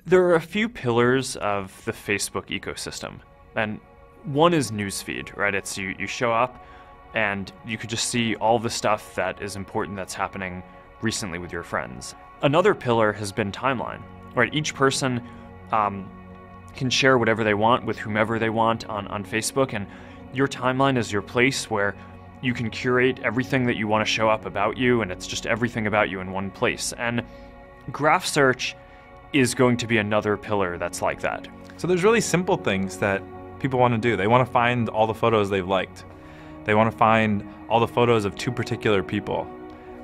There are a few pillars of the Facebook ecosystem, and one is newsfeed, right? It's you show up and you could just see all the stuff that is important that's happening recently with your friends. Another pillar has been timeline, right? Each person can share whatever they want with whomever they want on Facebook, and your timeline is your place where you can curate everything that you want to show up about you, and it's just everything about you in one place. And graph search is going to be another pillar that's like that. So there's really simple things that people want to do. They want to find all the photos they've liked. They want to find all the photos of two particular people,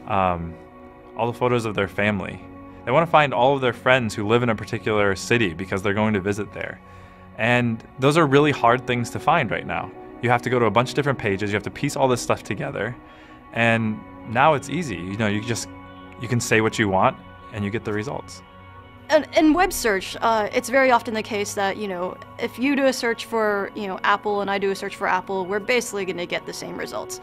all the photos of their family. They want to find all of their friends who live in a particular city because they're going to visit there. And those are really hard things to find right now. You have to go to a bunch of different pages, you have to piece all this stuff together, and now it's easy. You know, you can say what you want and you get the results. And in web search, it's very often the case that, if you do a search for, Apple and I do a search for Apple, we're basically going to get the same results.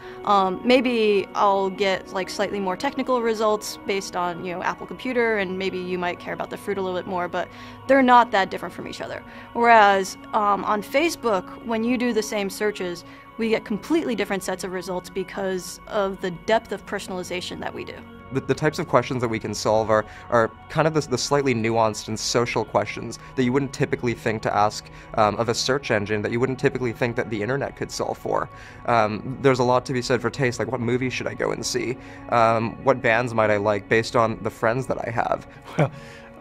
Maybe I'll get like slightly more technical results based on, Apple Computer, and maybe you might care about the fruit a little bit more, but they're not that different from each other. Whereas on Facebook, when you do the same searches, we get completely different sets of results because of the depth of personalization that we do. The types of questions that we can solve are kind of the slightly nuanced and social questions that you wouldn't typically think to ask of a search engine, that you wouldn't typically think that the internet could solve for. There's a lot to be said for taste, like what movie should I go and see? What bands might I like based on the friends that I have? Well,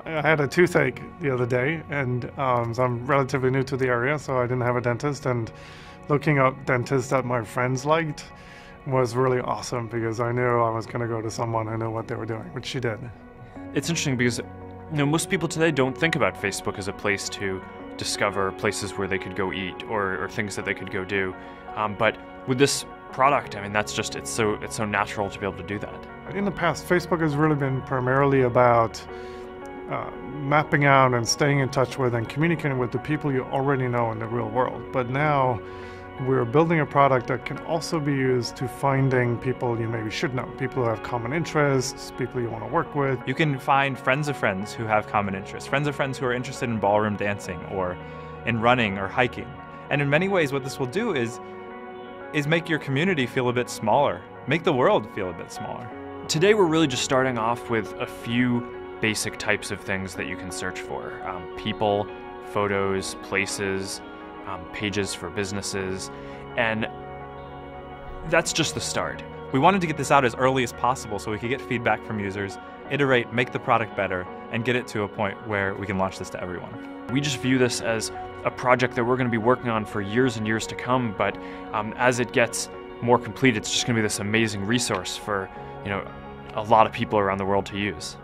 I had a toothache the other day, and so I'm relatively new to the area, so I didn't have a dentist, and looking up dentists that my friends liked was really awesome because I knew I was going to go to someone who knew what they were doing, which she did. It's interesting because most people today don't think about Facebook as a place to discover places where they could go eat or things that they could go do. But with this product, I mean, that's just it's so natural to be able to do that. In the past, Facebook has really been primarily about mapping out and staying in touch with and communicating with the people you already know in the real world. But now we're building a product that can also be used to finding people you maybe should know, people who have common interests, people you want to work with. You can find friends of friends who have common interests, friends of friends who are interested in ballroom dancing or in running or hiking. And in many ways what this will do is make your community feel a bit smaller, make the world feel a bit smaller. Today we're really just starting off with a few basic types of things that you can search for. People, photos, places, pages for businesses, and that's just the start. We wanted to get this out as early as possible so we could get feedback from users, iterate, make the product better, and get it to a point where we can launch this to everyone. We just view this as a project that we're going to be working on for years and years to come, but as it gets more complete, it's just going to be this amazing resource for a lot of people around the world to use.